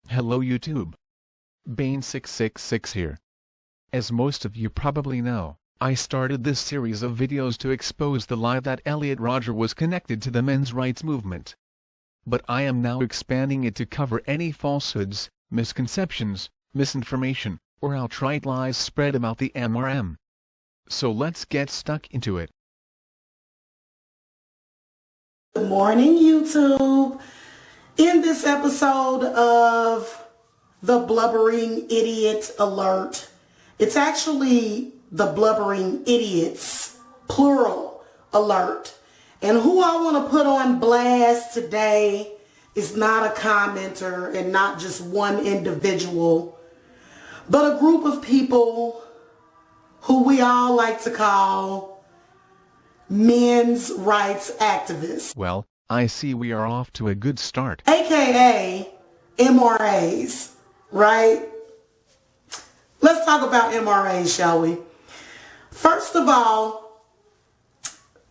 Hello YouTube. Bane666 here. As most of you probably know, I started this series of videos to expose the lie that Elliot Rodger was connected to the men's rights movement. But I am now expanding it to cover any falsehoods, misconceptions, misinformation, or outright lies spread about the MRM. So let's get stuck into it. Good morning, YouTube. In this episode of the Blubbering Idiot Alert, it's actually the Blubbering Idiots, plural, alert. And who I want to put on blast today is not a commenter and not just one individual, but a group of people who we all like to call men's rights activists. Well, I see we are off to a good start. AKA MRAs, right? Let's talk about MRAs, shall we? First of all,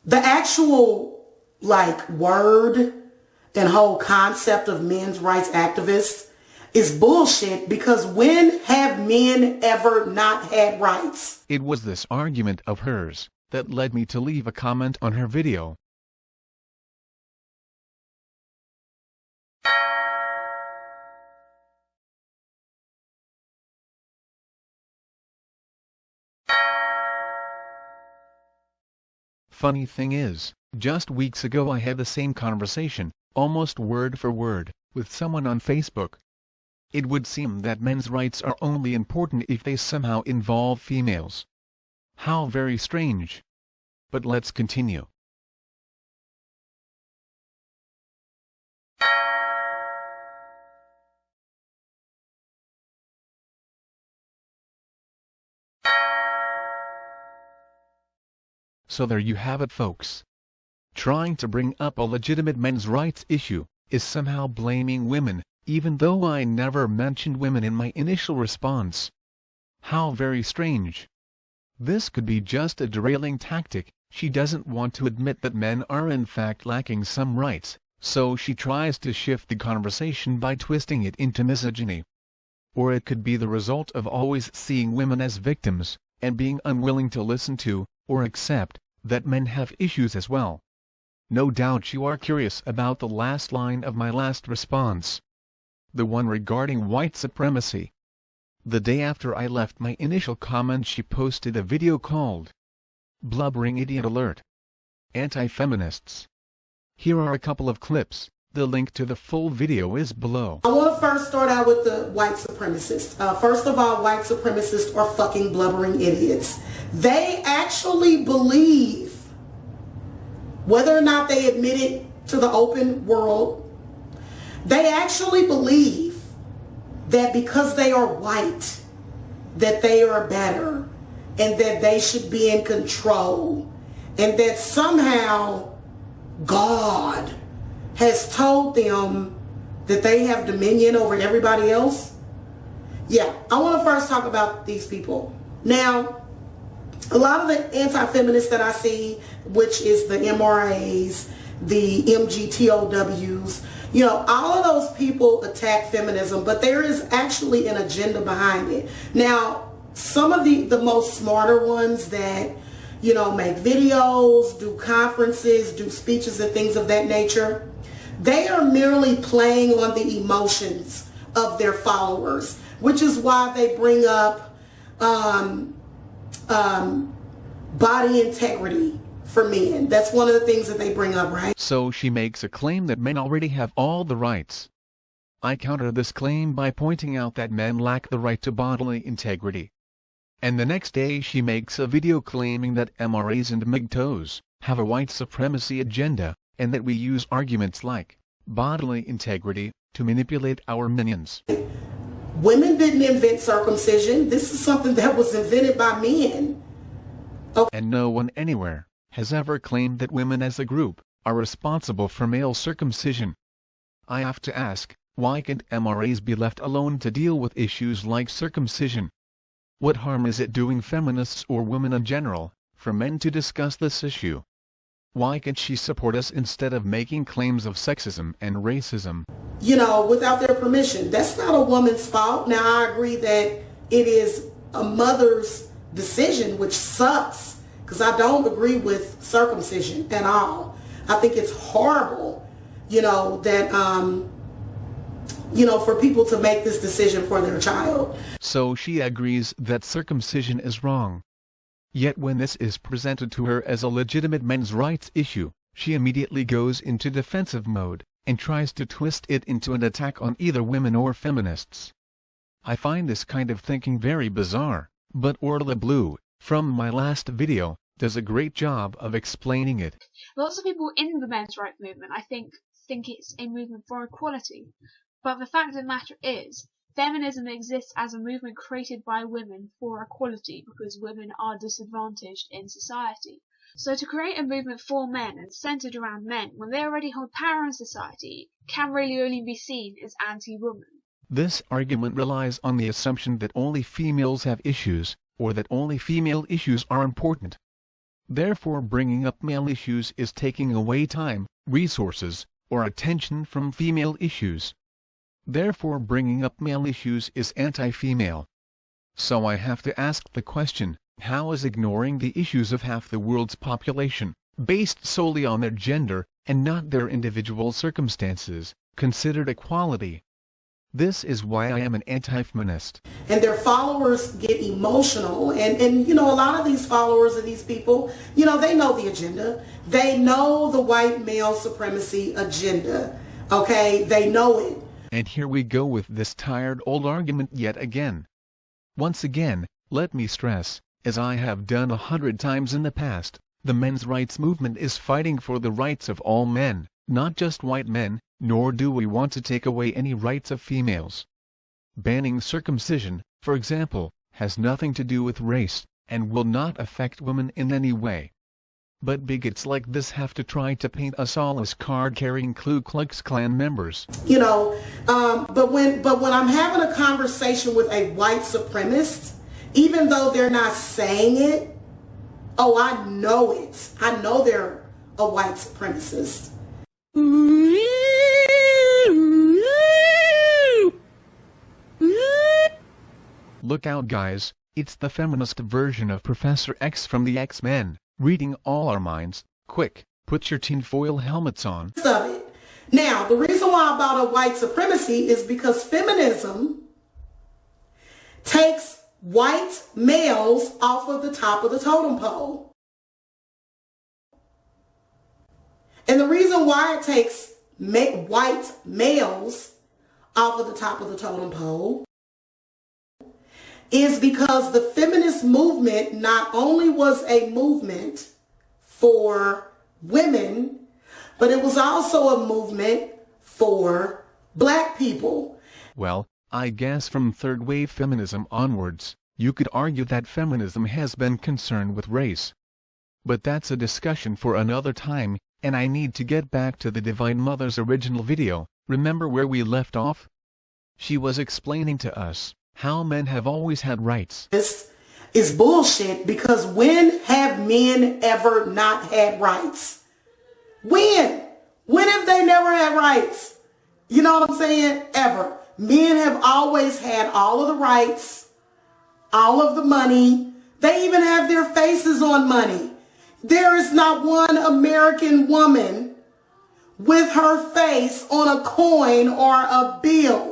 the actual word and whole concept of men's rights activists is bullshit, because when have men ever not had rights? It was this argument of hers that led me to leave a comment on her video. Funny thing is, just weeks ago I had the same conversation, almost word for word, with someone on Facebook. It would seem that men's rights are only important if they somehow involve females. How very strange. But let's continue. So there you have it, folks. Trying to bring up a legitimate men's rights issue is somehow blaming women, even though I never mentioned women in my initial response. How very strange. This could be just a derailing tactic. She doesn't want to admit that men are in fact lacking some rights, so she tries to shift the conversation by twisting it into misogyny. Or it could be the result of always seeing women as victims, and being unwilling to listen to, or accept, that men have issues as well. No doubt you are curious about the last line of my last response. The one regarding white supremacy. The day after I left my initial comment, she posted a video called Blubbering Idiot Alert. Anti-Feminists. Here are a couple of clips. The link to the full video is below. I want to first start out with the white supremacists. First of all, white supremacists are fucking blubbering idiots. They actually believe, whether or not they admit it to the open world, they actually believe that because they are white, that they are better, and that they should be in control, and that somehow God has told them that they have dominion over everybody else. Yeah, I want to first talk about these people. Now, a lot of the anti-feminists that I see, which is the MRAs, the MGTOWs, all of those people attack feminism, but there is actually an agenda behind it. Now, some of the most smarter ones that, make videos, do conferences, do speeches and things of that nature, they are merely playing on the emotions of their followers, which is why they bring up body integrity for men. That's one of the things that they bring up, right? So she makes a claim that men already have all the rights. I counter this claim by pointing out that men lack the right to bodily integrity. And the next day she makes a video claiming that MRAs and MGTOWs have a white supremacy agenda, and that we use arguments like bodily integrity to manipulate our minions. Women didn't invent circumcision. This is something that was invented by men. Okay. And no one anywhere has ever claimed that women as a group are responsible for male circumcision. I have to ask, why can't MRAs be left alone to deal with issues like circumcision? What harm is it doing feminists or women in general for men to discuss this issue? Why can't she support us instead of making claims of sexism and racism? You know, without their permission. That's not a woman's fault. Now, I agree that it is a mother's decision, which sucks, because I don't agree with circumcision at all. I think it's horrible, you know, that, you know, for people to make this decision for their child. So she agrees that circumcision is wrong. Yet when this is presented to her as a legitimate men's rights issue, she immediately goes into defensive mode and tries to twist it into an attack on either women or feminists. I find this kind of thinking very bizarre, but Orla Blue, from my last video, does a great job of explaining it. Lots of people in the men's rights movement, I think it's a movement for equality. But the fact of the matter is, feminism exists as a movement created by women for equality because women are disadvantaged in society. So to create a movement for men and centered around men when they already hold power in society can really only be seen as anti-woman. This argument relies on the assumption that only females have issues, or that only female issues are important. Therefore, bringing up male issues is taking away time, resources, or attention from female issues. Therefore, bringing up male issues is anti-female. So I have to ask the question, how is ignoring the issues of half the world's population, based solely on their gender, and not their individual circumstances, considered equality? This is why I am an anti-feminist. And their followers get emotional. And you know, a lot of these followers of these people, you know, they know the agenda. They know the white male supremacy agenda. Okay? They know it. And here we go with this tired old argument yet again. Once again, let me stress, as I have done 100 times in the past, the men's rights movement is fighting for the rights of all men, not just white men, nor do we want to take away any rights of females. Banning circumcision, for example, has nothing to do with race, and will not affect women in any way. But bigots like this have to try to paint us all as card-carrying Ku Klux Klan members. You know, but when I'm having a conversation with a white supremacist, even though they're not saying it, oh, I know it. I know they're a white supremacist. Look out, guys, it's the feminist version of Professor X from the X-Men. Reading all our minds. Quick, put your tinfoil helmets on. Now, the reason why I brought up white supremacy is because feminism takes white males off of the top of the totem pole. And the reason why it takes white males off of the top of the totem pole is because the feminist movement not only was a movement for women, but it was also a movement for black people. Well, I guess from third-wave feminism onwards, you could argue that feminism has been concerned with race. But that's a discussion for another time, and I need to get back to the Divine Mother's original video. Remember where we left off? She was explaining to us how men have always had rights. This is bullshit, because when have men ever not had rights? When? When have they never had rights? You know what I'm saying? Ever. Men have always had all of the rights, all of the money. They even have their faces on money. There is not one American woman with her face on a coin or a bill.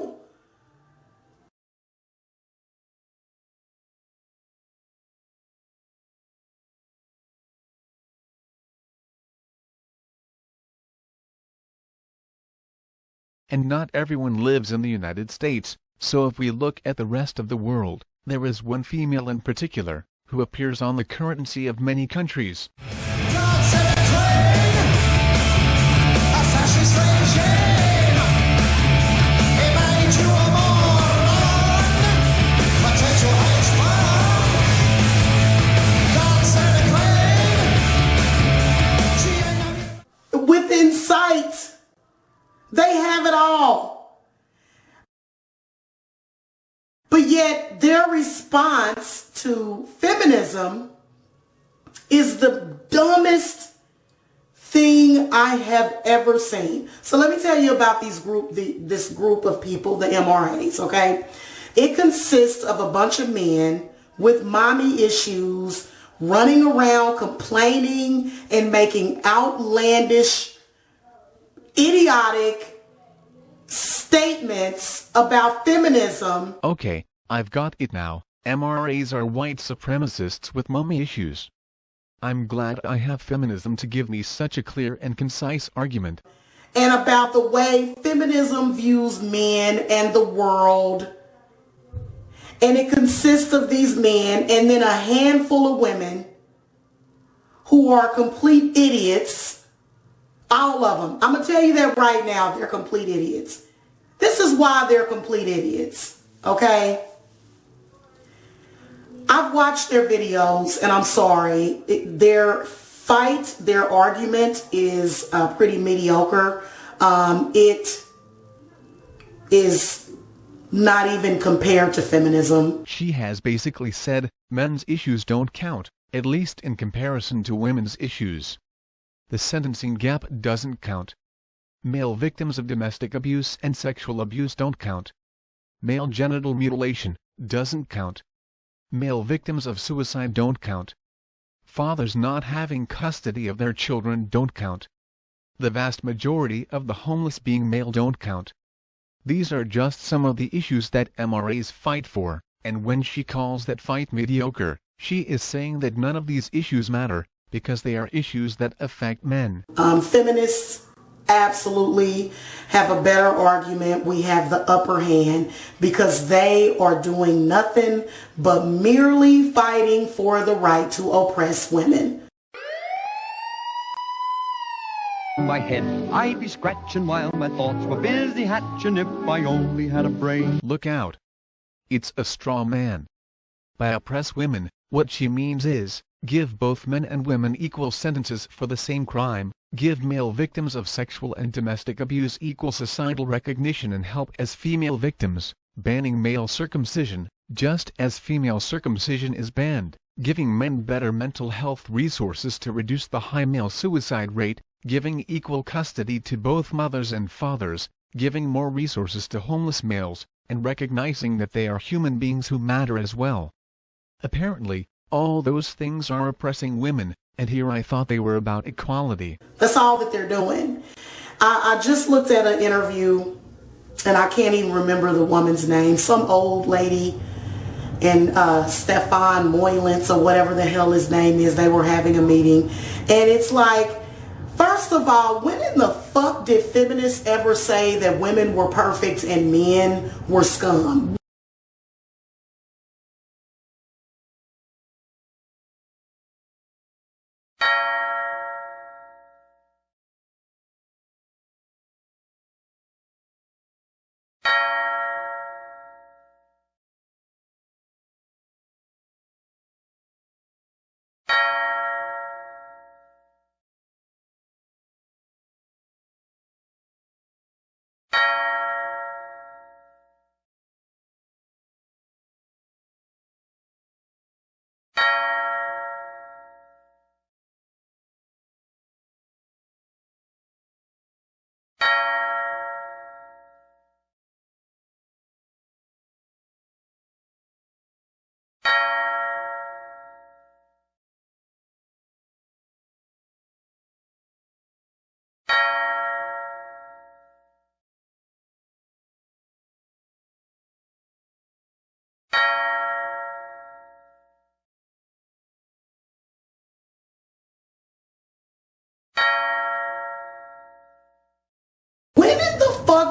And not everyone lives in the United States, so if we look at the rest of the world, there is one female in particular, who appears on the currency of many countries. Within sight. They have it all. But yet their response to feminism is the dumbest thing I have ever seen. So let me tell you about this group of people, the MRAs, okay? It consists of a bunch of men with mommy issues running around complaining and making outlandish, idiotic statements about feminism. Okay, I've got it now. MRAs are white supremacists with mommy issues. I'm glad I have feminism to give me such a clear and concise argument. And about the way feminism views men and the world. And it consists of these men and then a handful of women who are complete idiots. All of them. I'm going to tell you that right now, they're complete idiots. This is why they're complete idiots. Okay? I've watched their videos and I'm sorry. Their argument is pretty mediocre. It is not even compared to feminism. She has basically said, men's issues don't count, at least in comparison to women's issues. The sentencing gap doesn't count. Male victims of domestic abuse and sexual abuse don't count. Male genital mutilation doesn't count. Male victims of suicide don't count. Fathers not having custody of their children don't count. The vast majority of the homeless being male don't count. These are just some of the issues that MRAs fight for, and when she calls that fight mediocre, she is saying that none of these issues matter, because they are issues that affect men. Feminists absolutely have a better argument. We have the upper hand because they are doing nothing but merely fighting for the right to oppress women. My head, I'd be scratching while my thoughts were busy hatching if I only had a brain. Look out. It's a straw man. By oppress women, what she means is, give both men and women equal sentences for the same crime, give male victims of sexual and domestic abuse equal societal recognition and help as female victims, banning male circumcision, just as female circumcision is banned, giving men better mental health resources to reduce the high male suicide rate, giving equal custody to both mothers and fathers, giving more resources to homeless males, and recognizing that they are human beings who matter as well. Apparently, all those things are oppressing women, and here I thought they were about equality. That's all that they're doing. I just looked at an interview, and I can't even remember the woman's name. Some old lady and Stefan Moylentz or whatever the hell his name is, they were having a meeting. And it's like, first of all, when in the fuck did feminists ever say that women were perfect and men were scum?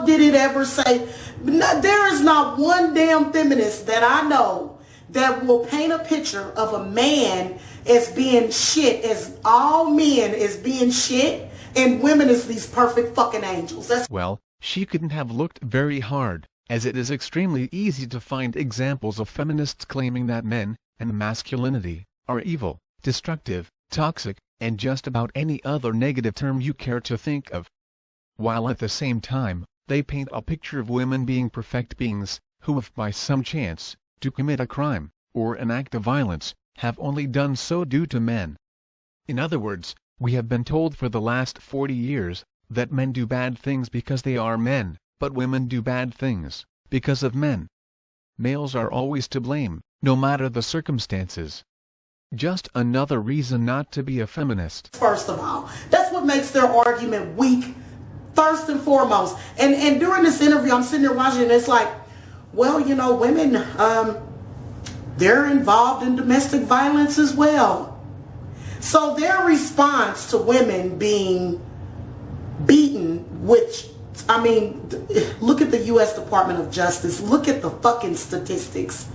Did it ever say? There is not one damn feminist that I know that will paint a picture of a man as being shit, as all men as being shit, and women as these perfect fucking angels. Well, she couldn't have looked very hard, as it is extremely easy to find examples of feminists claiming that men, and masculinity, are evil, destructive, toxic, and just about any other negative term you care to think of. While at the same time, they paint a picture of women being perfect beings, who if by some chance, to commit a crime, or an act of violence, have only done so due to men. In other words, We have been told for the last 40 years that men do bad things because they are men, but women do bad things because of men. Males are always to blame, no matter the circumstances. Just another reason not to be a feminist. First of all, that's what makes their argument weak, first and foremost. And during this interview, I'm sitting there watching, and it's like, well, you know, women, they're involved in domestic violence as well. So their response to women being beaten, which, I mean, look at the U.S. Department of Justice. Look at the fucking statistics.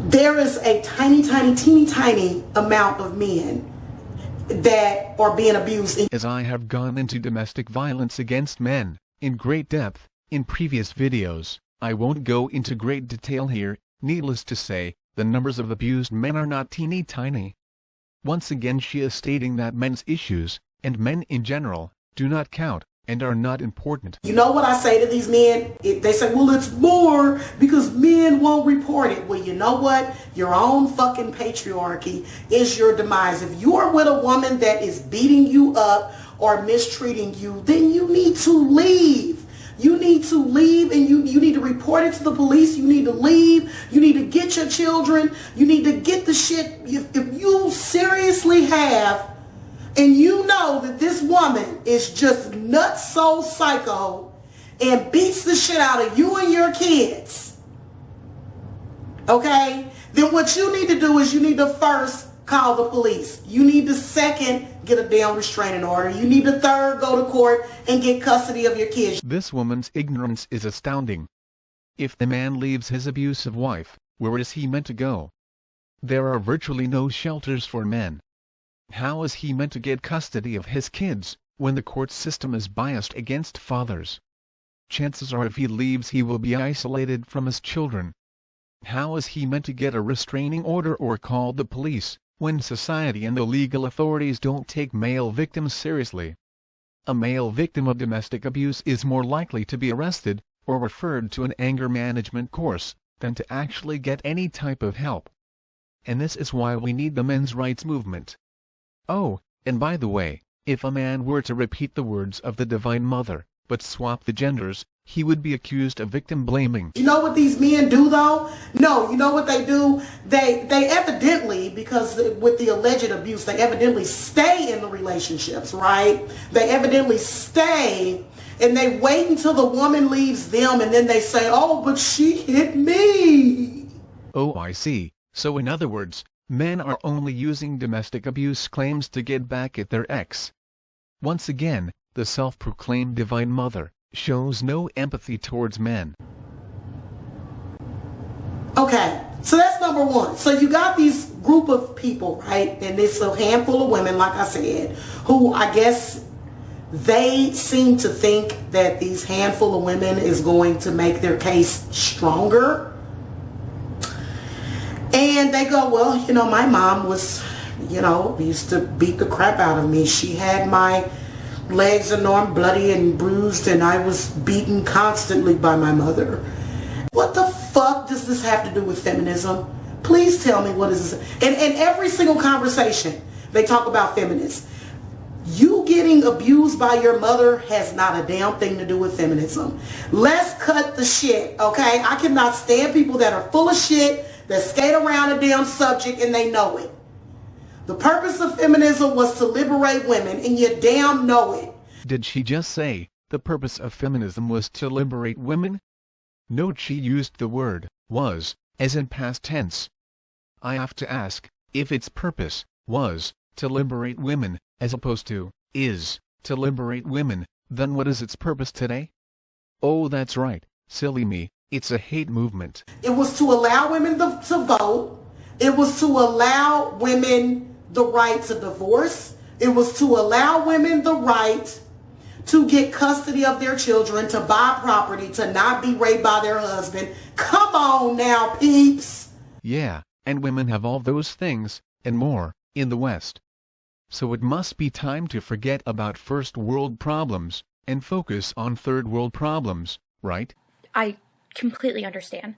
There is a teeny tiny amount of men that are being abused. As I have gone into domestic violence against men in great depth in previous videos, I won't go into great detail here. Needless to say, the numbers of abused men are not teeny tiny. Once again, she is stating that men's issues, and men in general, do not count and are not important. You know what I say to these men? They say, well, it's more because men won't report it. Well, you know what? Your own fucking patriarchy is your demise. If you are with a woman that is beating you up or mistreating you, then you need to leave. You need to leave, and you need to report it to the police. You need to leave. You need to get your children. You need to get the shit. If you seriously have, and you know that this woman is just nutso psycho and beats the shit out of you and your kids, okay, then what you need to do is you need to first call the police. You need to second get a damn restraining order. You need to third go to court and get custody of your kids. This woman's ignorance is astounding. If the man leaves his abusive wife, where is he meant to go? There are virtually no shelters for men. How is he meant to get custody of his kids when the court system is biased against fathers? Chances are if he leaves he will be isolated from his children. How is he meant to get a restraining order or call the police when society and the legal authorities don't take male victims seriously? A male victim of domestic abuse is more likely to be arrested or referred to an anger management course than to actually get any type of help. And this is why we need the men's rights movement. Oh, and by the way, if a man were to repeat the words of the Divine Mother, but swap the genders, he would be accused of victim blaming. You know what these men do though? No, you know what they do? They evidently, because with the alleged abuse, they evidently stay in the relationships, right? They evidently stay and they wait until the woman leaves them, and then they say, oh, but she hit me. Oh, I see. So in other words, men are only using domestic abuse claims to get back at their ex. Once again, the self-proclaimed Divine Mother shows no empathy towards men. Okay, so that's number one. So you got these group of people, right? And it's a handful of women, like I said, who I guess they seem to think that these handful of women is going to make their case stronger. And they go, well, you know, my mom was, you know, used to beat the crap out of me. She had my legs enormous, bloody and bruised, and I was beaten constantly by my mother. What the fuck does this have to do with feminism? Please tell me, what is this? And in every single conversation, they talk about feminists. You getting abused by your mother has not a damn thing to do with feminism. Let's cut the shit, okay? I cannot stand people that are full of shit, that skate around a damn subject and they know it. The purpose of feminism was to liberate women, and you damn know it. Did she just say the purpose of feminism was to liberate women? Note she used the word was, as in past tense. I have to ask, if its purpose was to liberate women, as opposed to is to liberate women, then what is its purpose today? Oh, that's right, silly me, it's a hate movement. It was to allow women to vote. It was to allow women the right to divorce. It was to allow women the right to get custody of their children, to buy property, to not be raped by their husband. Come on now, peeps. Yeah, and women have all those things, and more, in the West. So it must be time to forget about first world problems, and focus on third world problems, right? I completely understand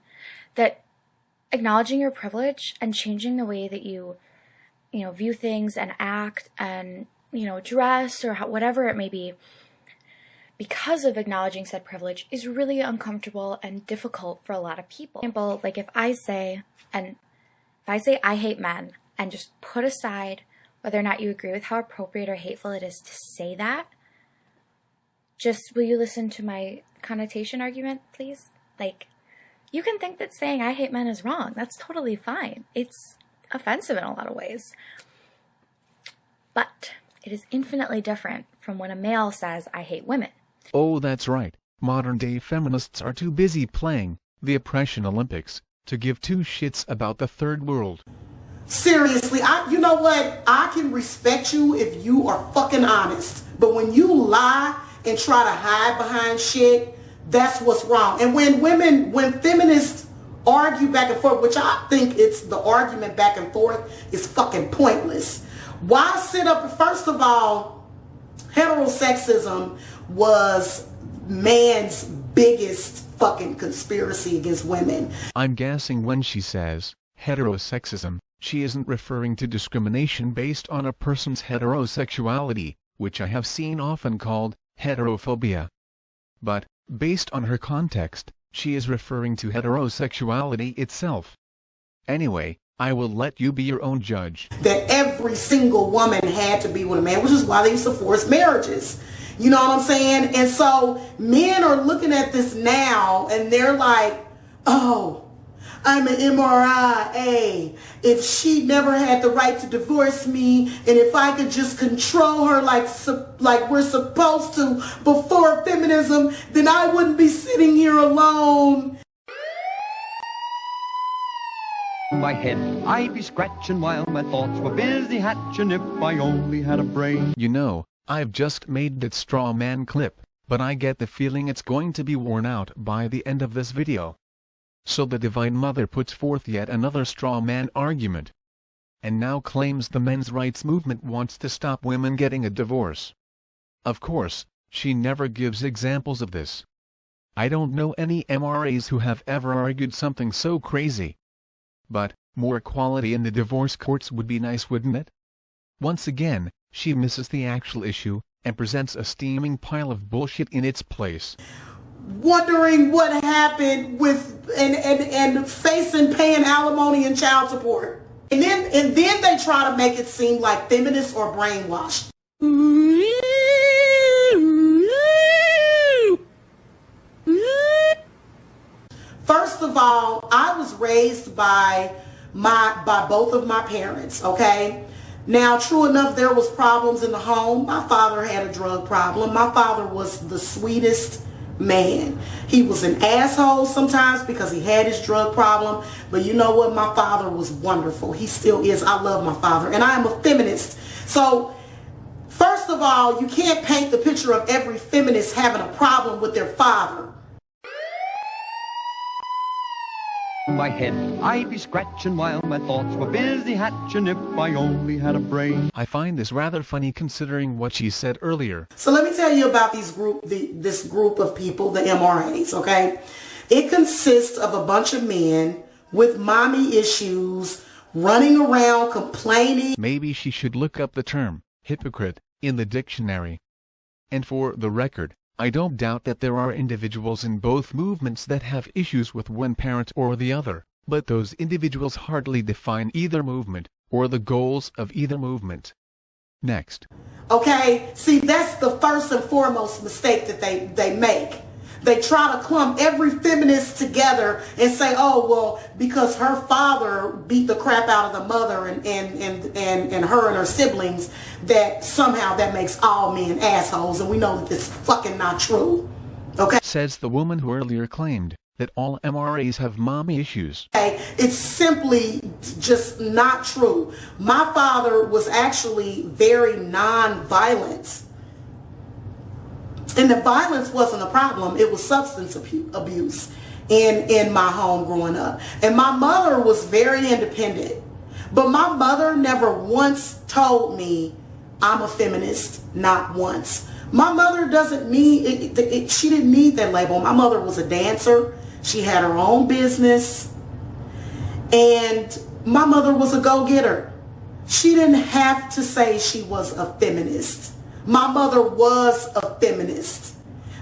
that acknowledging your privilege and changing the way that you view things and act and, dress or whatever it may be, because of acknowledging said privilege, is really uncomfortable and difficult for a lot of people. For example, like if I say I hate men and just put aside whether or not you agree with how appropriate or hateful it is to say that, just will you listen to my connotation argument, please? Like, you can think that saying I hate men is wrong. That's totally fine. It's offensive in a lot of ways. But it is infinitely different from when a male says I hate women. Oh, that's right. Modern-day feminists are too busy playing the oppression Olympics to give two shits about the third world. Seriously, you know what? I can respect you if you are fucking honest. But when you lie and try to hide behind shit, that's what's wrong. And when feminists argue back and forth, which I think it's the argument back and forth is fucking pointless. Why sit up? First of all, heterosexism was man's biggest fucking conspiracy against women. I'm guessing when she says heterosexism, she isn't referring to discrimination based on a person's heterosexuality, which I have seen often called heterophobia. But, based on her context, she is referring to heterosexuality itself. Anyway, I will let you be your own judge. That every single woman had to be with a man, which is why they used to force marriages. You know what I'm saying? And so men are looking at this now and they're like, oh, I'm an MRIA. If she never had the right to divorce me, and if I could just control her like we're supposed to before feminism, then I wouldn't be sitting here alone. My head, I'd be scratching while my thoughts were busy hatching if I only had a brain. You know, I've just made that straw man clip, but I get the feeling it's going to be worn out by the end of this video. So the Divine Mother puts forth yet another straw man argument, and now claims the men's rights movement wants to stop women getting a divorce. Of course, she never gives examples of this. I don't know any MRAs who have ever argued something so crazy. But, more equality in the divorce courts would be nice, wouldn't it? Once again, she misses the actual issue, and presents a steaming pile of bullshit in its place. Wondering what happened with and facing paying alimony and child support. And then they try to make it seem like feminists are brainwashed. First of all, I was raised by both of my parents, okay? Now, true enough, there was problems in the home. My father had a drug problem. My father was the sweetest man. He was an asshole sometimes because he had his drug problem, but you know what? My father was wonderful. He still is. I love my father, and I am a feminist. So, first of all, you can't paint the picture of every feminist having a problem with their father. My head, I'd be scratching while my thoughts were busy hatching if I only had a brain. I find this rather funny considering what she said earlier. So let me tell you about this group of people, the MRAs, okay? It consists of a bunch of men with mommy issues, running around complaining. Maybe she should look up the term hypocrite in the dictionary. And for the record, I don't doubt that there are individuals in both movements that have issues with one parent or the other, but those individuals hardly define either movement or the goals of either movement. Next. Okay, see, that's the first and foremost mistake that they make. They try to clump every feminist together and say, oh, well, because her father beat the crap out of the mother and her and her siblings, that somehow that makes all men assholes. And we know that this is fucking not true. Okay? Says the woman who earlier claimed that all MRAs have mommy issues. Okay, it's simply just not true. My father was actually very non-violent. And the violence wasn't a problem. It was substance abuse in my home growing up. And my mother was very independent. But my mother never once told me I'm a feminist, not once. My mother doesn't need, she didn't need that label. My mother was a dancer. She had her own business. And my mother was a go-getter. She didn't have to say she was a feminist. My mother was a feminist.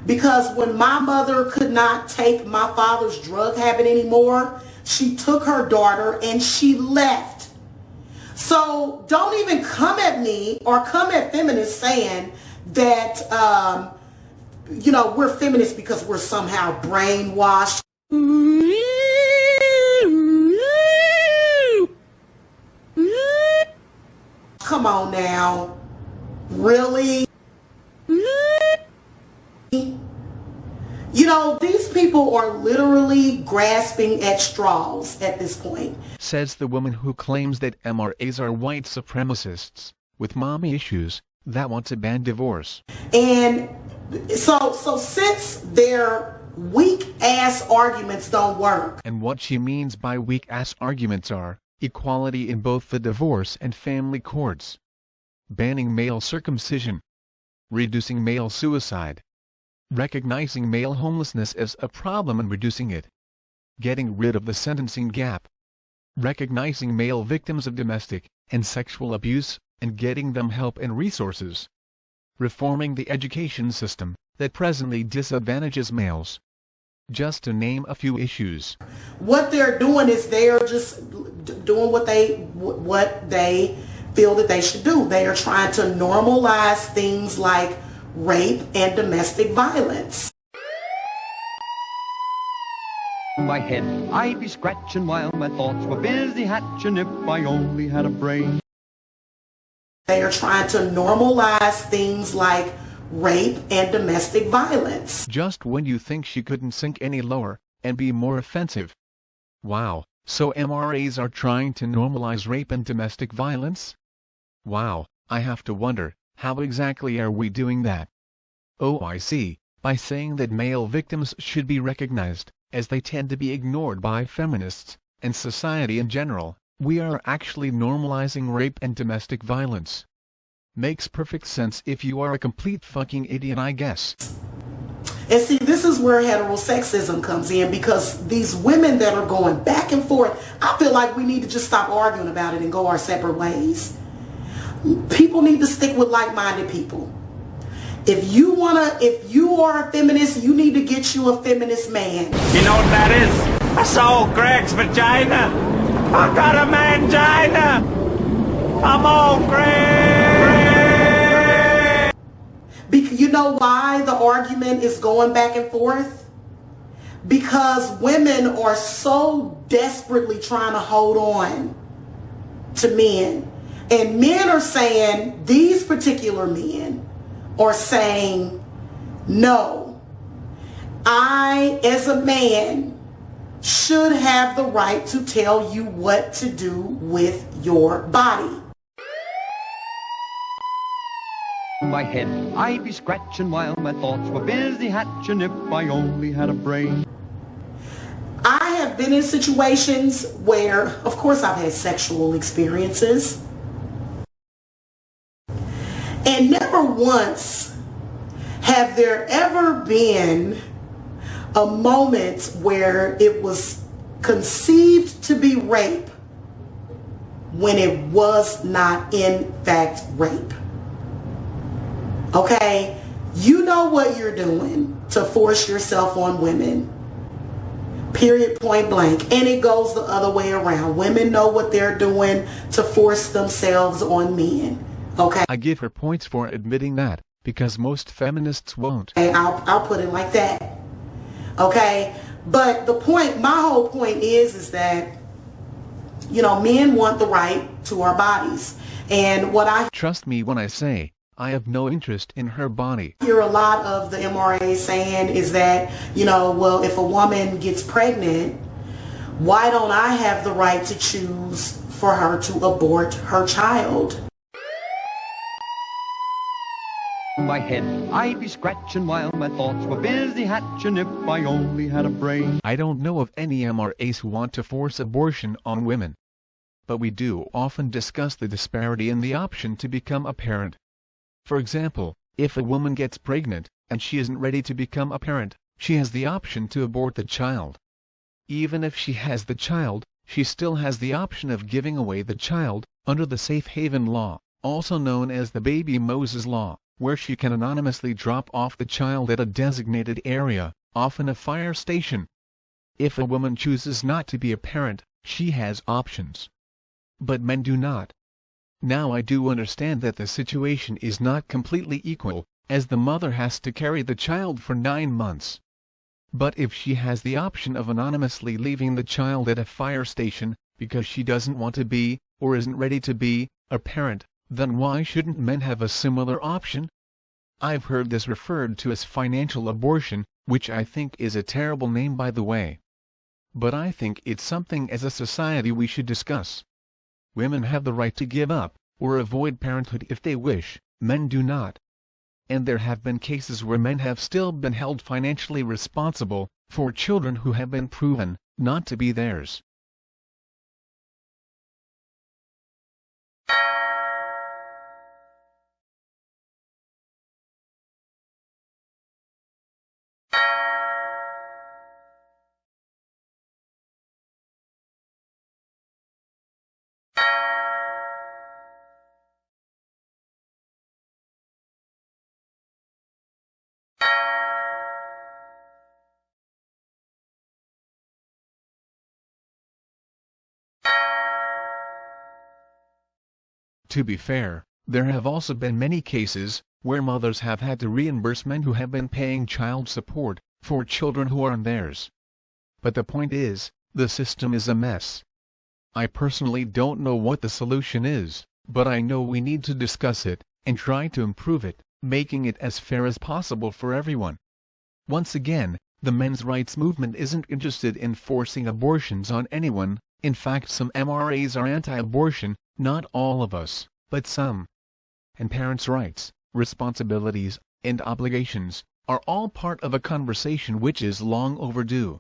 Because when my mother could not take my father's drug habit anymore, she took her daughter and she left. So don't even come at me or come at feminists saying that, we're feminists because we're somehow brainwashed. Come on now. Really? These people are literally grasping at straws at this point. Says the woman who claims that MRAs are white supremacists with mommy issues that want to ban divorce. And so since their weak-ass arguments don't work. And what she means by weak-ass arguments are equality in both the divorce and family courts, banning male circumcision, reducing male suicide, recognizing male homelessness as a problem and reducing it, getting rid of the sentencing gap, recognizing male victims of domestic and sexual abuse and getting them help and resources, reforming the education system that presently disadvantages males. Just to name a few issues. What they're doing is they're just doing what they feel that they should do. They are trying to normalize things like rape and domestic violence. My head, I'd be scratching while my thoughts were busy hatching if I only had a brain. They are trying to normalize things like rape and domestic violence. Just when you think she couldn't sink any lower and be more offensive. Wow, so MRAs are trying to normalize rape and domestic violence? Wow, I have to wonder, how exactly are we doing that? Oh, I see, by saying that male victims should be recognized, as they tend to be ignored by feminists and society in general. We are actually normalizing rape and domestic violence. Makes perfect sense if you are a complete fucking idiot, I guess. And see, this is where heterosexism comes in, because these women that are going back and forth, I feel like we need to just stop arguing about it and go our separate ways. People need to stick with like-minded people. If you are a feminist, you need to get you a feminist man. You know what that is? That's old Greg's vagina. I got a mangina. I'm old Greg. Because you know why the argument is going back and forth? Because women are so desperately trying to hold on to men. And men are saying, these particular men are saying, no, I, as a man, should have the right to tell you what to do with your body. My head, I'd be scratching while my thoughts were busy hatching if I only had a brain. I have been in situations where, of course, I've had sexual experiences. And never once have there ever been a moment where it was conceived to be rape when it was not in fact rape. Okay? You know what you're doing to force yourself on women. Period, point blank. And it goes the other way around. Women know what they're doing to force themselves on men. Okay. I give her points for admitting that, because most feminists won't. Okay, I'll put it like that. Okay? But my whole point is that, men want the right to our bodies. And what I trust me when I say, I have no interest in her body. hear a lot of the MRA saying is that, well, if a woman gets pregnant, why don't I have the right to choose for her to abort her child? My head, I'd be scratching while my thoughts were busy hatching if I only had a brain. I don't know of any MRAs who want to force abortion on women. But we do often discuss the disparity in the option to become a parent. For example, if a woman gets pregnant, and she isn't ready to become a parent, she has the option to abort the child. Even if she has the child, she still has the option of giving away the child, under the Safe Haven Law, also known as the Baby Moses Law, where she can anonymously drop off the child at a designated area, often a fire station. If a woman chooses not to be a parent, she has options. But men do not. Now I do understand that the situation is not completely equal, as the mother has to carry the child for 9 months. But if she has the option of anonymously leaving the child at a fire station, because she doesn't want to be, or isn't ready to be, a parent, then why shouldn't men have a similar option? I've heard this referred to as financial abortion, which I think is a terrible name by the way. But I think it's something as a society we should discuss. Women have the right to give up, or avoid parenthood if they wish, men do not. And there have been cases where men have still been held financially responsible for children who have been proven not to be theirs. To be fair, there have also been many cases where mothers have had to reimburse men who have been paying child support for children who aren't theirs. But the point is, the system is a mess. I personally don't know what the solution is, but I know we need to discuss it and try to improve it, making it as fair as possible for everyone. Once again, the men's rights movement isn't interested in forcing abortions on anyone. In fact, some MRAs are anti-abortion, not all of us, but some. And parents' rights, responsibilities, and obligations are all part of a conversation which is long overdue.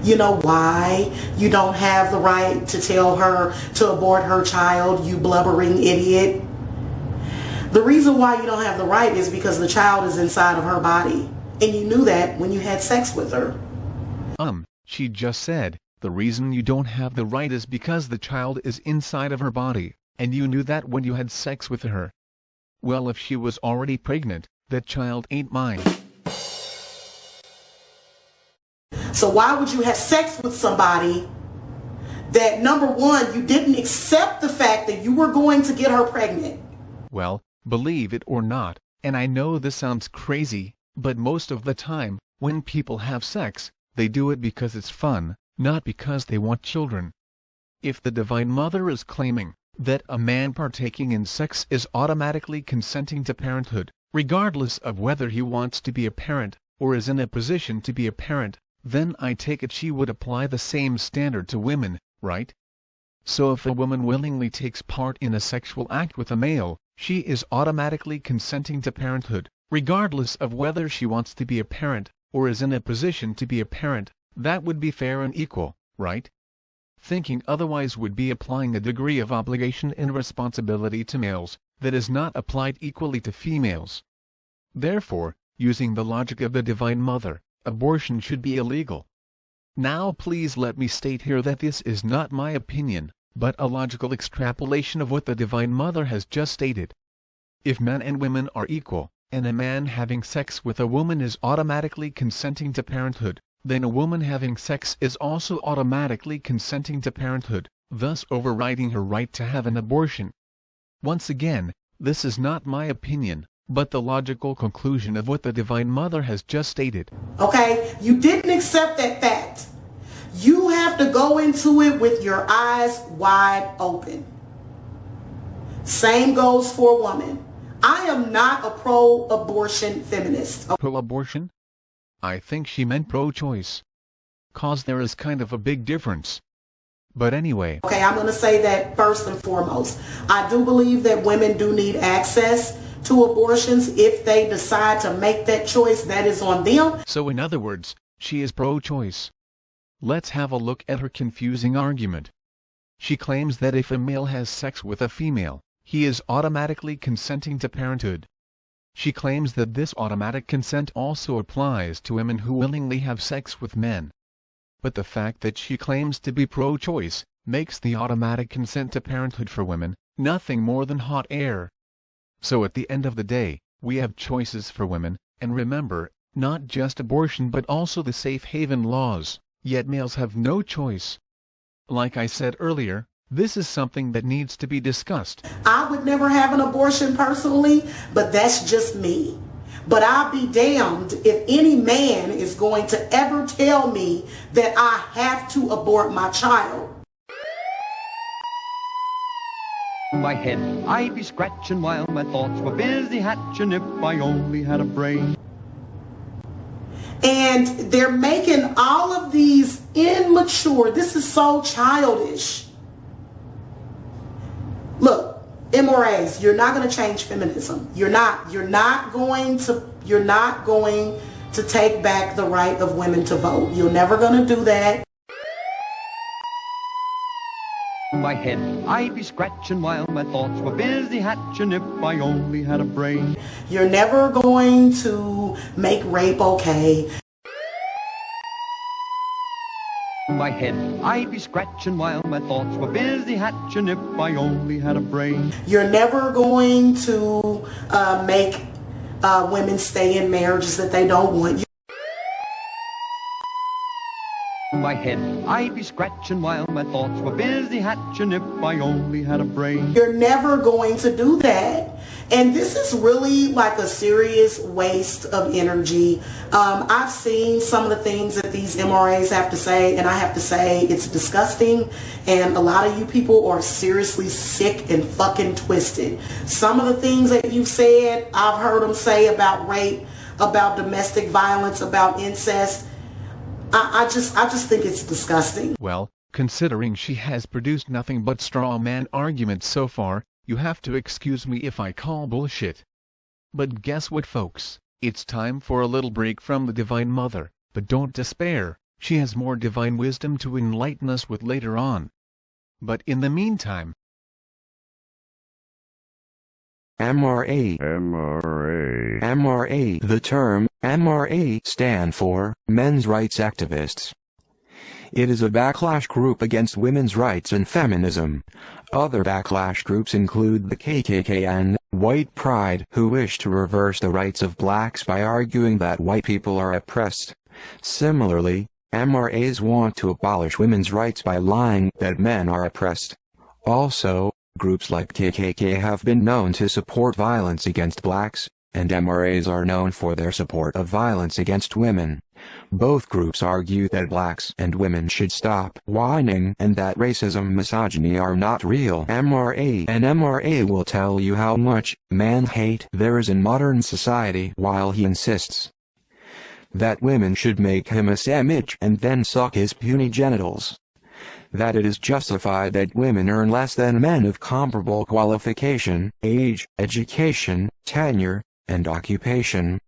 You know why you don't have the right to tell her to abort her child, you blubbering idiot? The reason why you don't have the right is because the child is inside of her body. And you knew that when you had sex with her. She just said, the reason you don't have the right is because the child is inside of her body, and you knew that when you had sex with her. Well, if she was already pregnant, that child ain't mine. So why would you have sex with somebody that, number one, you didn't accept the fact that you were going to get her pregnant? Well, believe it or not, and I know this sounds crazy, but most of the time, when people have sex, they do it because it's fun, not because they want children. If the Divine Mother is claiming that a man partaking in sex is automatically consenting to parenthood, regardless of whether he wants to be a parent, or is in a position to be a parent, then I take it she would apply the same standard to women, right? So if a woman willingly takes part in a sexual act with a male, she is automatically consenting to parenthood, regardless of whether she wants to be a parent, or is in a position to be a parent. That would be fair and equal, right? Thinking otherwise would be applying a degree of obligation and responsibility to males that is not applied equally to females. Therefore, using the logic of the Divine Mother, abortion should be illegal. Now please let me state here that this is not my opinion, but a logical extrapolation of what the Divine Mother has just stated. If men and women are equal, and a man having sex with a woman is automatically consenting to parenthood, then a woman having sex is also automatically consenting to parenthood, thus overriding her right to have an abortion. Once again, this is not my opinion, but the logical conclusion of what the Divine Mother has just stated. Okay, you didn't accept that fact. You have to go into it with your eyes wide open. Same goes for a woman. I am not a pro-abortion feminist. Pro-abortion? I think she meant pro-choice. 'Cause there is kind of a big difference. But anyway. Okay, I'm going to say that first and foremost. I do believe that women do need access to abortions. If they decide to make that choice, that is on them. So in other words, she is pro-choice. Let's have a look at her confusing argument. She claims that if a male has sex with a female, he is automatically consenting to parenthood. She claims that this automatic consent also applies to women who willingly have sex with men. But the fact that she claims to be pro-choice makes the automatic consent to parenthood for women nothing more than hot air. So at the end of the day, we have choices for women, and remember, not just abortion but also the safe haven laws, yet males have no choice. Like I said earlier, this is something that needs to be discussed. I would never have an abortion personally, but that's just me. But I'll be damned if any man is going to ever tell me that I have to abort my child. My head I'd be scratching while my thoughts were busy hatching if I only had a brain. And they're making all of these immature, this is so childish. Look, MRAs, you're not going to change feminism. You're not going to take back the right of women to vote. You're never going to do that. My head I'd be scratching while my thoughts were busy hatching if I only had a brain. You're never going to make rape okay. My head I'd be scratching while my thoughts were busy hatching if I only had a brain. You're never going to make women stay in marriages that they don't want. My head I'd be scratching while my thoughts were busy hatching if I only had a brain. You're never going to do that. And this is really like a serious waste of energy. I've seen some of the things that these MRAs have to say, and I have to say it's disgusting. And a lot of you people are seriously sick and fucking twisted. Some of the things that you've said, I've heard them say about rape, about domestic violence, about incest. I just think it's disgusting. Well, considering she has produced nothing but straw man arguments so far, you have to excuse me if I call bullshit. But guess what, folks? It's time for a little break from the Divine Mother, but don't despair, she has more divine wisdom to enlighten us with later on. But in the meantime, MRA. The term MRA stand for Men's Rights Activists. It is a backlash group against women's rights and feminism. Other backlash groups include the KKK and White Pride, who wish to reverse the rights of blacks by arguing that white people are oppressed. Similarly, MRAs want to abolish women's rights by lying that men are oppressed. Also, groups like KKK have been known to support violence against blacks, and MRAs are known for their support of violence against women. Both groups argue that blacks and women should stop whining and that racism and misogyny are not real. MRA will tell you how much man-hate there is in modern society while he insists that women should make him a sandwich and then suck his puny genitals. That it is justified that women earn less than men of comparable qualification, age, education, tenure, and occupation.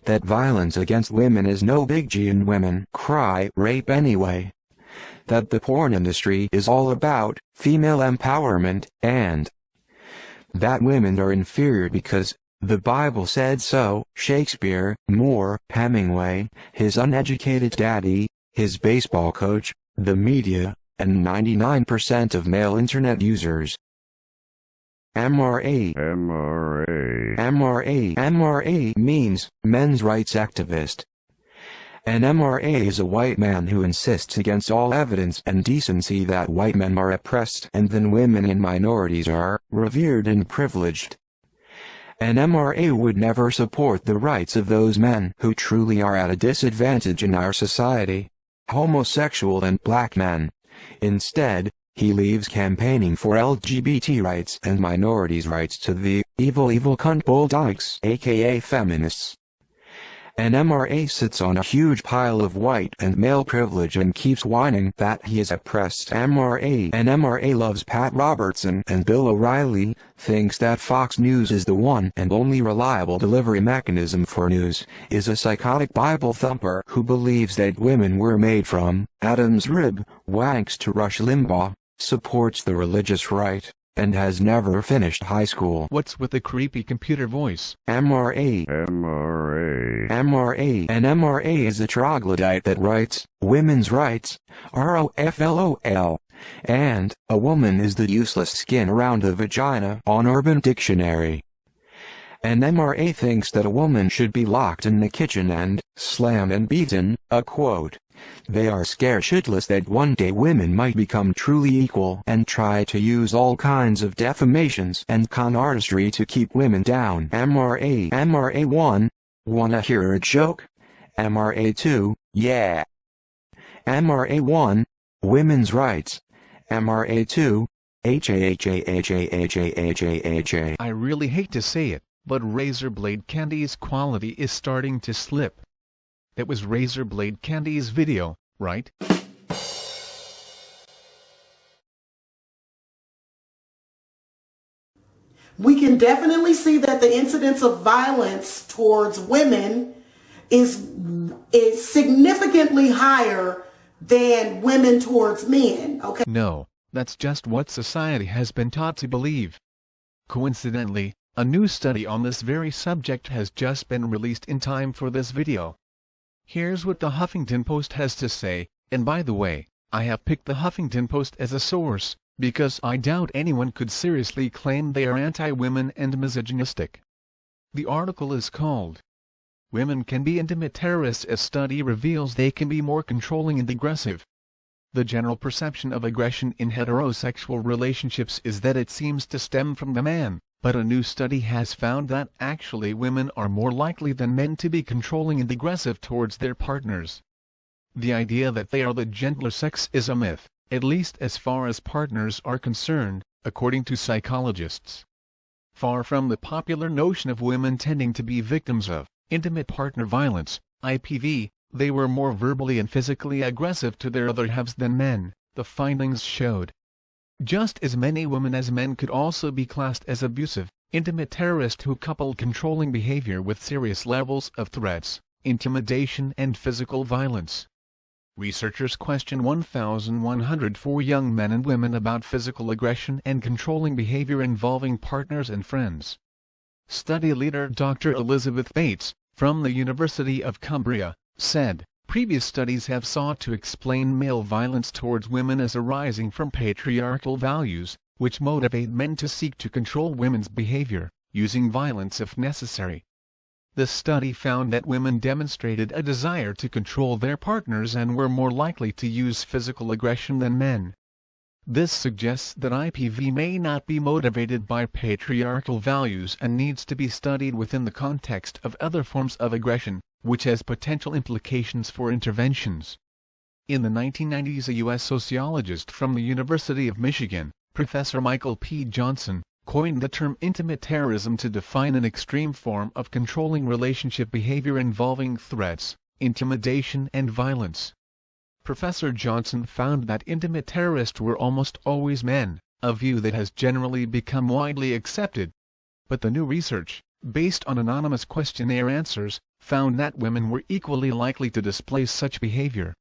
That violence against women is no big deal and women cry rape anyway. That the porn industry is all about female empowerment, and that women are inferior because the Bible said so. Shakespeare, Moore, Hemingway, his uneducated daddy, his baseball coach, the media, and 99% of male internet users. MRA means men's rights activist. An MRA is a white man who insists against all evidence and decency that white men are oppressed and then women and minorities are revered and privileged. An MRA would never support the rights of those men who truly are at a disadvantage in our society, homosexual and black men. Instead, he leaves campaigning for LGBT rights and minorities' rights to the evil cunt bulldogs, aka feminists. An MRA sits on a huge pile of white and male privilege and keeps whining that he is oppressed. An MRA loves Pat Robertson and Bill O'Reilly, thinks that Fox News is the one and only reliable delivery mechanism for news, is a psychotic Bible thumper who believes that women were made from Adam's rib, wanks to Rush Limbaugh, supports the religious right, and has never finished high school. What's with the creepy computer voice? MRA. An MRA is a troglodyte that writes, women's rights, ROFLOL, and a woman is the useless skin around the vagina on Urban Dictionary. And MRA thinks that a woman should be locked in the kitchen and slammed and beaten, a quote. They are scared shitless that one day women might become truly equal and try to use all kinds of defamations and con artistry to keep women down. MRA 1, wanna hear a joke? MRA 2, yeah. MRA 1, women's rights. MRA 2, HAHAHAHAHAHA. I really hate to say it, but Razorblade Candy's quality is starting to slip. That was Razorblade Candy's video, right? We can definitely see that the incidence of violence towards women is significantly higher than women towards men, okay? No, that's just what society has been taught to believe. Coincidentally, a new study on this very subject has just been released in time for this video. Here's what the Huffington Post has to say, and by the way, I have picked the Huffington Post as a source, because I doubt anyone could seriously claim they are anti-women and misogynistic. The article is called, "Women Can Be Intimate Terrorists. A Study Reveals They Can Be More Controlling and Aggressive." The general perception of aggression in heterosexual relationships is that it seems to stem from the man, but a new study has found that actually women are more likely than men to be controlling and aggressive towards their partners. The idea that they are the gentler sex is a myth, at least as far as partners are concerned, according to psychologists. Far from the popular notion of women tending to be victims of intimate partner violence, IPV, they were more verbally and physically aggressive to their other halves than men, the findings showed. Just as many women as men could also be classed as abusive, intimate terrorists who coupled controlling behavior with serious levels of threats, intimidation and physical violence. Researchers questioned 1,104 young men and women about physical aggression and controlling behavior involving partners and friends. Study leader Dr. Elizabeth Bates, from the University of Cumbria, said, "Previous studies have sought to explain male violence towards women as arising from patriarchal values, which motivate men to seek to control women's behavior, using violence if necessary. The study found that women demonstrated a desire to control their partners and were more likely to use physical aggression than men. This suggests that IPV may not be motivated by patriarchal values and needs to be studied within the context of other forms of aggression, which has potential implications for interventions." In the 1990s, a U.S. sociologist from the University of Michigan, Professor Michael P. Johnson, coined the term intimate terrorism to define an extreme form of controlling relationship behavior involving threats, intimidation and violence. Professor Johnson found that intimate terrorists were almost always men, a view that has generally become widely accepted. But the new research, based on anonymous questionnaire answers, found that women were equally likely to display such behavior.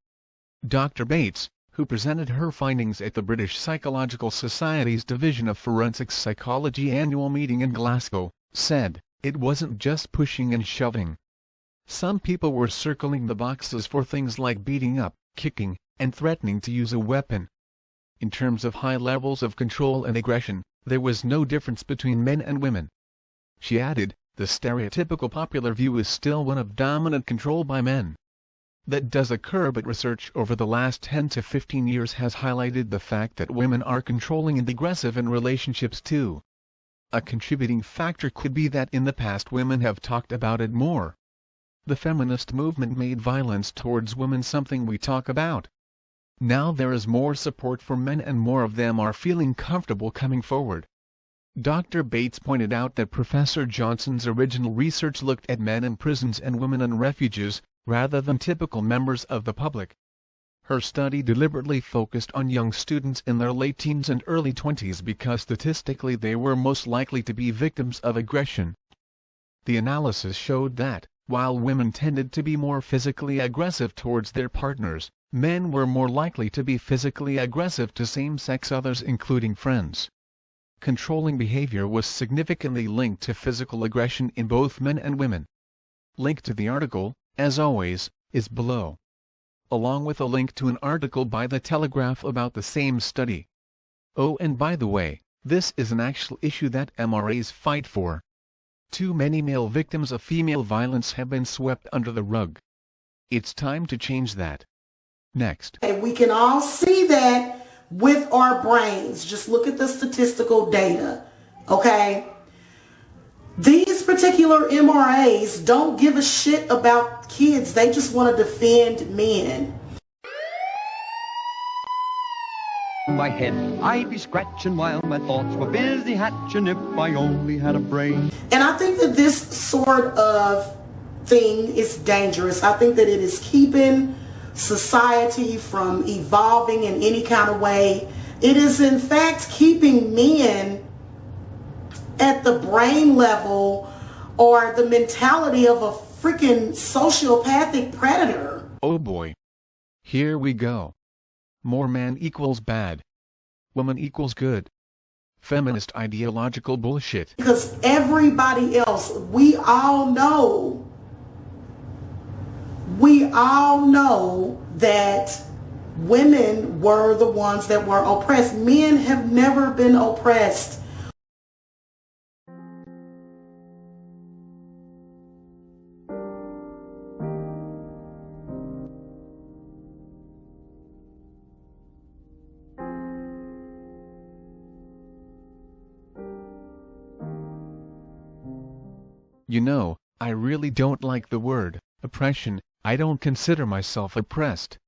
Dr. Bates, who presented her findings at the British Psychological Society's Division of Forensic Psychology annual meeting in Glasgow, said, "It wasn't just pushing and shoving. Some people were circling the boxes for things like beating up, kicking, and threatening to use a weapon. In terms of high levels of control and aggression, there was no difference between men and women." She added, "The stereotypical popular view is still one of dominant control by men. That does occur, but research over the last 10 to 15 years has highlighted the fact that women are controlling and aggressive in relationships too. A contributing factor could be that in the past women have talked about it more. The feminist movement made violence towards women something we talk about. Now there is more support for men and more of them are feeling comfortable coming forward." Dr. Bates pointed out that Professor Johnson's original research looked at men in prisons and women in refuges, rather than typical members of the public. Her study deliberately focused on young students in their late teens and early 20s because statistically they were most likely to be victims of aggression. The analysis showed that, while women tended to be more physically aggressive towards their partners, men were more likely to be physically aggressive to same-sex others including friends. Controlling behavior was significantly linked to physical aggression in both men and women. Link to the article, as always, is below. along with a link to an article by The Telegraph about the same study. Oh, and by the way, this is an actual issue that MRAs fight for. Too many male victims of female violence have been swept under the rug. It's time to change that. Next. And we can all see that with our brains. Just look at the statistical data, okay? These particular MRAs don't give a shit about kids. They just want to defend men. My head, I'd be scratching while my thoughts were busy hatching if I only had a brain. And I think that this sort of thing is dangerous. I think that it is keeping society from evolving in any kind of way. It is in fact keeping men at the brain level or the mentality of a freaking sociopathic predator. Oh boy. Here we go. More man equals bad. Woman equals good. Feminist ideological bullshit. Because everybody else, we all know that women were the ones that were oppressed. Men have never been oppressed. You know, I really don't like the word oppression. I don't consider myself oppressed.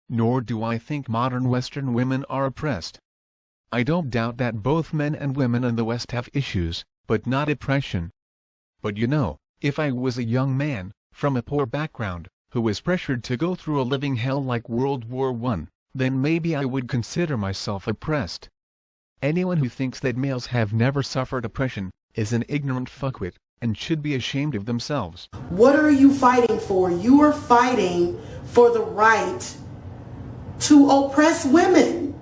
Nor do I think modern Western women are oppressed. I don't doubt that both men and women in the West have issues, but not oppression. But you know, if I was a young man, from a poor background, who was pressured to go through a living hell like World War I, then maybe I would consider myself oppressed. Anyone who thinks that males have never suffered oppression is an ignorant fuckwit, and should be ashamed of themselves. What are you fighting for? You are fighting for the right to oppress women.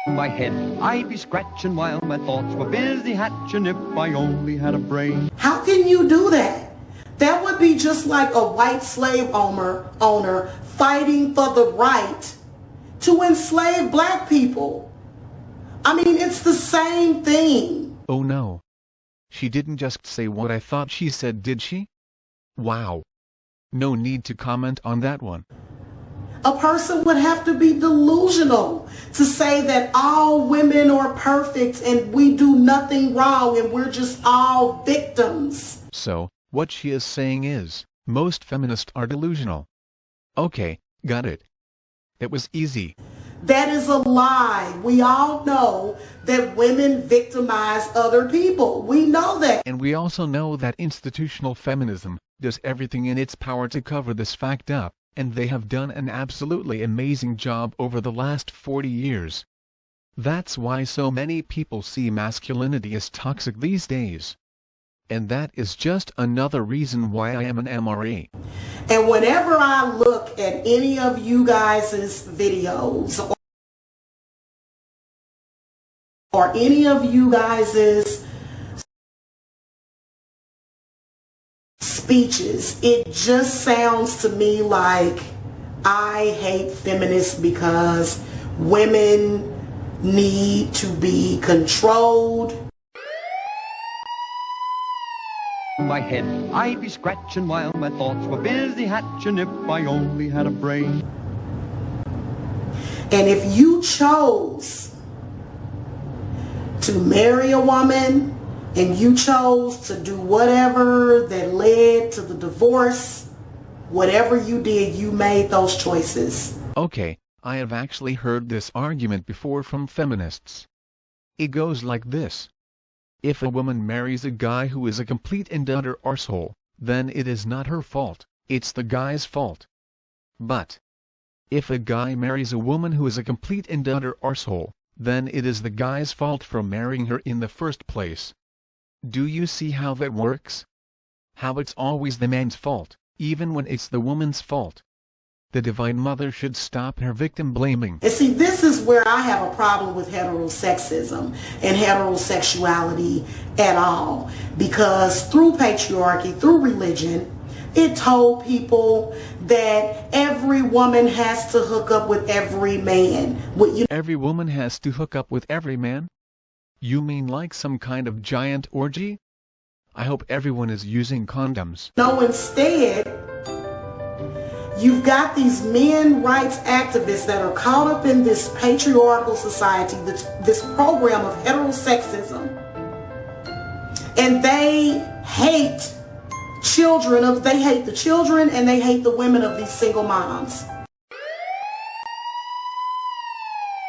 My head, I'd be scratching while my thoughts were busy hatching if I only had a brain. How can you do that? That would be just like a white slave owner fighting for the right to enslave black people. I mean, it's the same thing. Oh no. She didn't just say what I thought she said, did she? Wow. No need to comment on that one. A person would have to be delusional to say that all women are perfect and we do nothing wrong and we're just all victims. So, what she is saying is, most feminists are delusional. Okay, got it. It was easy. That is a lie. We all know that women victimize other people. We know that. And we also know that institutional feminism does everything in its power to cover this fact up, and they have done an absolutely amazing job over the last 40 years. That's why so many people see masculinity as toxic these days. And that is just another reason why I am an MRA. And whenever I look at any of you guys' videos or any of you guys' speeches, it just sounds to me like I hate feminists because women need to be controlled. My head, I'd be scratching while my thoughts were busy hatching if I only had a brain. And if you chose to marry a woman and you chose to do whatever that led to the divorce, whatever you did, you made those choices. Okay, I have actually heard this argument before from feminists. It goes like this. If a woman marries a guy who is a complete and utter arsehole, then it is not her fault, it's the guy's fault. But if a guy marries a woman who is a complete and utter arsehole, then it is the guy's fault for marrying her in the first place. Do you see how that works? How it's always the man's fault, even when it's the woman's fault. The Divine Mother should stop her victim blaming. And see, this is where I have a problem with heterosexism and heterosexuality at all. Because through patriarchy, through religion, It told people that every woman has to hook up with every man. Every woman has to hook up with every man? You mean like some kind of giant orgy? I hope everyone is using condoms. No, instead, you've got these men rights activists that are caught up in this patriarchal society, this program of heterosexism, and they hate they hate the children and they hate the women of these single moms.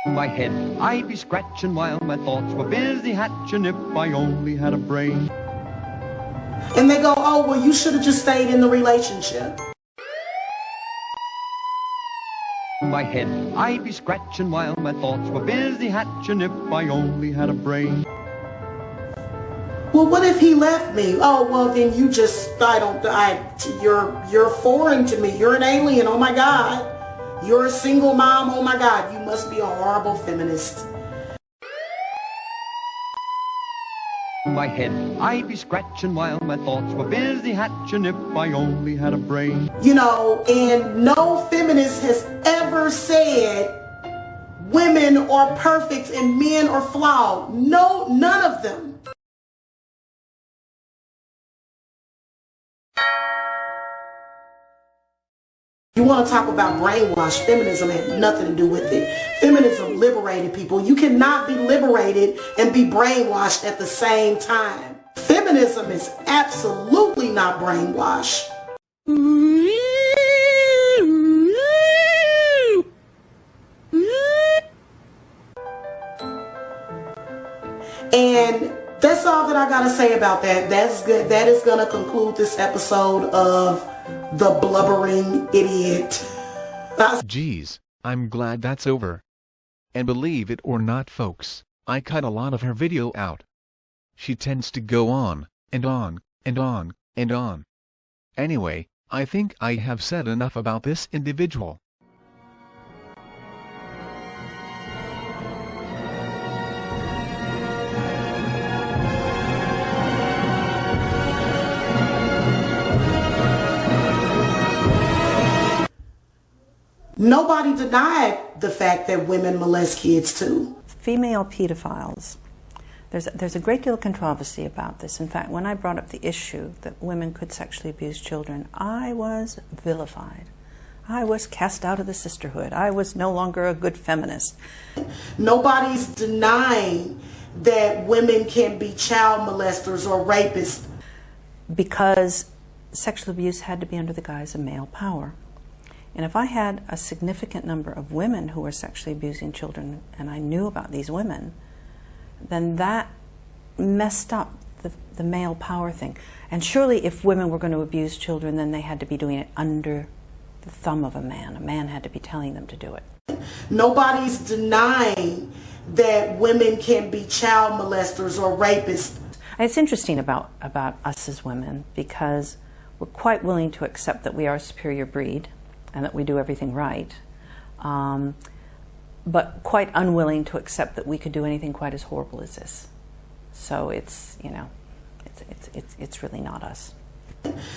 My head I'd be scratching while my thoughts were busy hatching if I only had a brain. And they go, oh, well, you should have just stayed in the relationship. My head I'd be scratching while my thoughts were busy hatching if I only had a brain. Well, what if he left me? Oh, well, then you just, you're foreign to me. You're an alien. Oh my God. You're a single mom. Oh my God. You must be a horrible feminist. My head I'd be scratching while my thoughts were busy hatching if I only had a brain. You know, and no feminist has ever said women are perfect and men are flawed. No, none of them. You want to talk about brainwash? Feminism had nothing to do with it. Feminism liberated people. You cannot be liberated and be brainwashed at the same time. Feminism is absolutely not brainwash. And that's all that I got to say about that. That's good. That is going to conclude this episode of The Blubbering Idiot. Geez, I'm glad that's over. And believe it or not, folks, I cut a lot of her video out. She tends to go on, and on, and on, and on. Anyway, I think I have said enough about this individual. Nobody denied the fact that women molest kids too. Female pedophiles. There's a great deal of controversy about this. In fact, when I brought up the issue that women could sexually abuse children, I was vilified. I was cast out of the sisterhood. I was no longer a good feminist. Nobody's denying that women can be child molesters or rapists. Because sexual abuse had to be under the guise of male power. And if I had a significant number of women who were sexually abusing children, and I knew about these women, then that messed up the male power thing. And surely if women were going to abuse children, then they had to be doing it under the thumb of a man. A man had to be telling them to do it. Nobody's denying that women can be child molesters or rapists. It's interesting about us as women, because we're quite willing to accept that we are a superior breed and that we do everything right, but quite unwilling to accept that we could do anything quite as horrible as this. So it's, you know, it's really not us.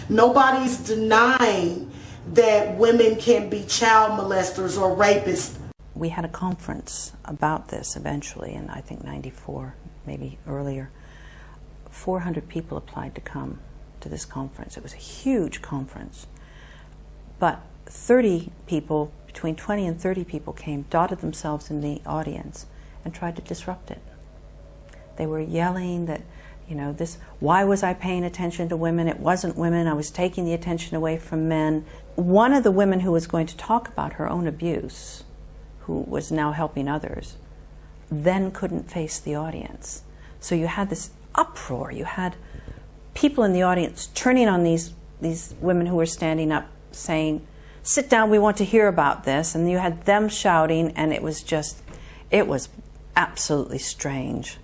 Nobody's denying that women can be child molesters or rapists. We had a conference about this eventually in, I think, '94, maybe earlier. 400 people applied to come to this conference. It was a huge conference. But 30 people, between 20 and 30 people came, dotted themselves in the audience and tried to disrupt it. They were yelling that, you know, this, why was I paying attention to women? It wasn't women. I was taking the attention away from men. One of the women who was going to talk about her own abuse, who was now helping others, then couldn't face the audience. So you had this uproar. You had people in the audience turning on these women who were standing up saying, sit down, we want to hear about this. And you had them shouting, and it was just, it was absolutely strange.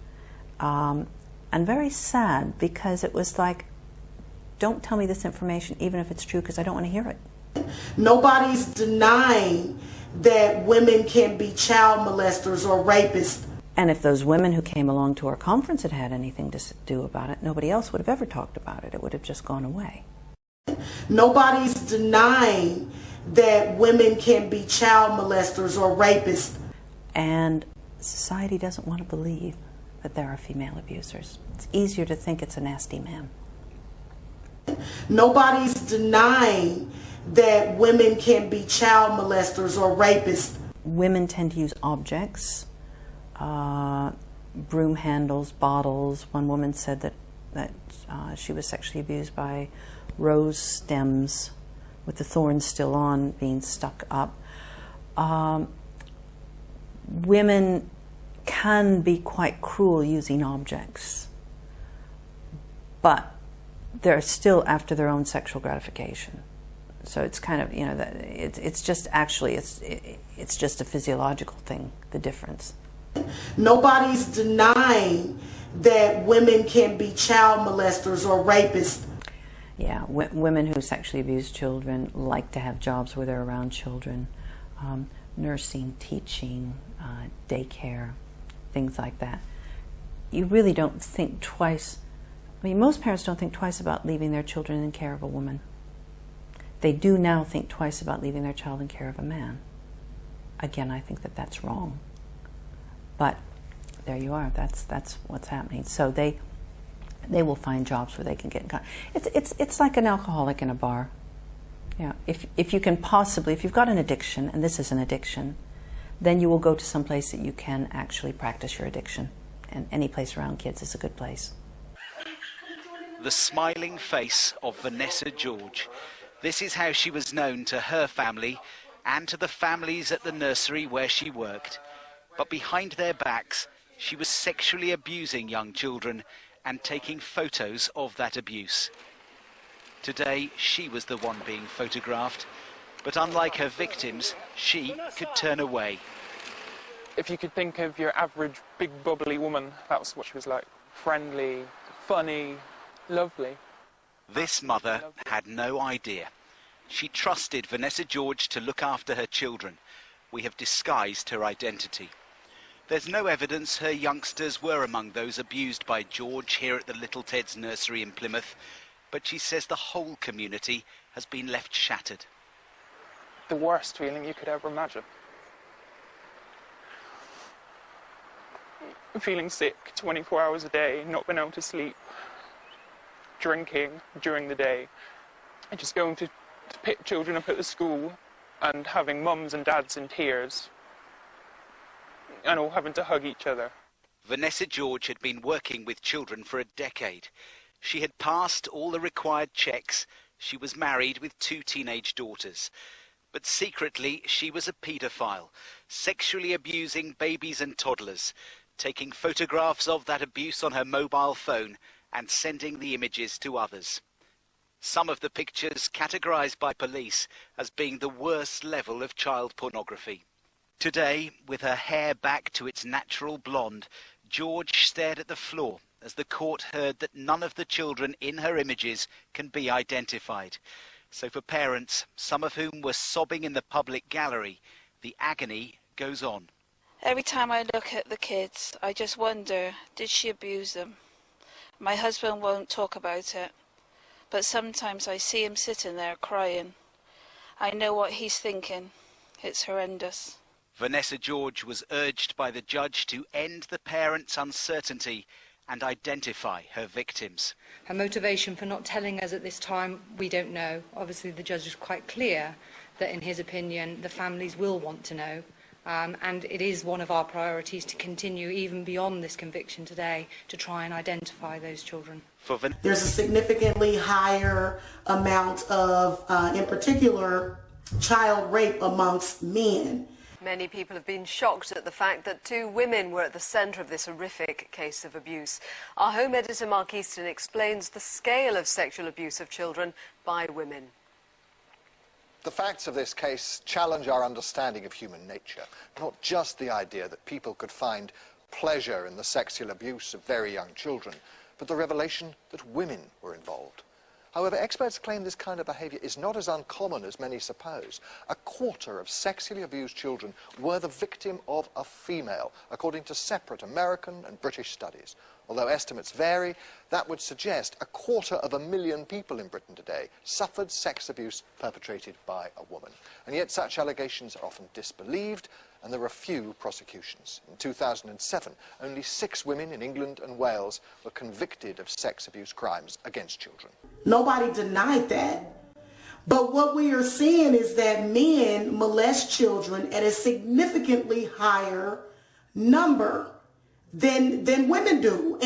And very sad, because it was like, don't tell me this information, even if it's true, because I don't want to hear it. Nobody's denying that women can be child molesters or rapists. And if those women who came along to our conference had had anything to do about it, nobody else would have ever talked about it. It would have just gone away. Nobody's denying that women can be child molesters or rapists. And society doesn't want to believe that there are female abusers. It's easier to think it's a nasty man. Nobody's denying that women can be child molesters or rapists. Women tend to use objects, broom handles, bottles. One woman said that she was sexually abused by rose stems with the thorns still on, being stuck up. Women can be quite cruel using objects, but they're still after their own sexual gratification. So it's kind of, you know, it's just actually, it's just a physiological thing, the difference. Nobody's denying that women can be child molesters or rapists. Yeah, women who sexually abuse children like to have jobs where they're around children. Nursing, teaching, daycare, things like that. You really don't think twice. I mean, most parents don't think twice about leaving their children in care of a woman. They do now think twice about leaving their child in care of a man. Again, I think that that's wrong. But there you are. That's what's happening. So they will find jobs where they can get in contact. It's like an alcoholic in a bar. Yeah. If you can possibly, if you've got an addiction, and this is an addiction, then you will go to some place that you can actually practice your addiction. And any place around kids is a good place. The smiling face of Vanessa George. This is how she was known to her family and to the families at the nursery where she worked. But behind their backs, she was sexually abusing young children and taking photos of that abuse. Today, she was the one being photographed, but unlike her victims, she could turn away. If you could think of your average big bubbly woman, that was what she was like. Friendly, funny, lovely. This mother had no idea. She trusted Vanessa George to look after her children. We have disguised her identity. There's no evidence her youngsters were among those abused by George here at the Little Ted's nursery in Plymouth, but she says the whole community has been left shattered. The worst feeling you could ever imagine. Feeling sick 24 hours a day, not being able to sleep, drinking during the day, and just going to pick children up at the school and having mums and dads in tears and all having to hug each other. Vanessa George had been working with children for a decade. She had passed all the required checks. She was married with 2 teenage daughters. But secretly, she was a paedophile, sexually abusing babies and toddlers, taking photographs of that abuse on her mobile phone and sending the images to others. Some of the pictures categorized by police as being the worst level of child pornography. Today, with her hair back to its natural blonde, George stared at the floor as the court heard that none of the children in her images can be identified. So for parents, some of whom were sobbing in the public gallery, the agony goes on. Every time I look at the kids, I just wonder, did she abuse them? My husband won't talk about it, but sometimes I see him sitting there crying. I know what he's thinking. It's horrendous. Vanessa George was urged by the judge to end the parents' uncertainty and identify her victims. Her motivation for not telling us at this time, we don't know. Obviously, the judge is quite clear that, in his opinion, the families will want to know. And it is one of our priorities to continue, even beyond this conviction today, to try and identify those children. There's a significantly higher amount of, in particular, child rape amongst men. Many people have been shocked at the fact that 2 women were at the centre of this horrific case of abuse. Our home editor Mark Easton explains the scale of sexual abuse of children by women. The facts of this case challenge our understanding of human nature, not just the idea that people could find pleasure in the sexual abuse of very young children, but the revelation that women were involved. However, experts claim this kind of behaviour is not as uncommon as many suppose. A quarter of sexually abused children were the victim of a female, according to separate American and British studies. Although estimates vary, that would suggest 250,000 people in Britain today suffered sex abuse perpetrated by a woman. And yet such allegations are often disbelieved, and there are few prosecutions. In 2007, only 6 women in England and Wales were convicted of sex abuse crimes against children. Nobody denied that. But what we are seeing is that men molest children at a significantly higher number than women do.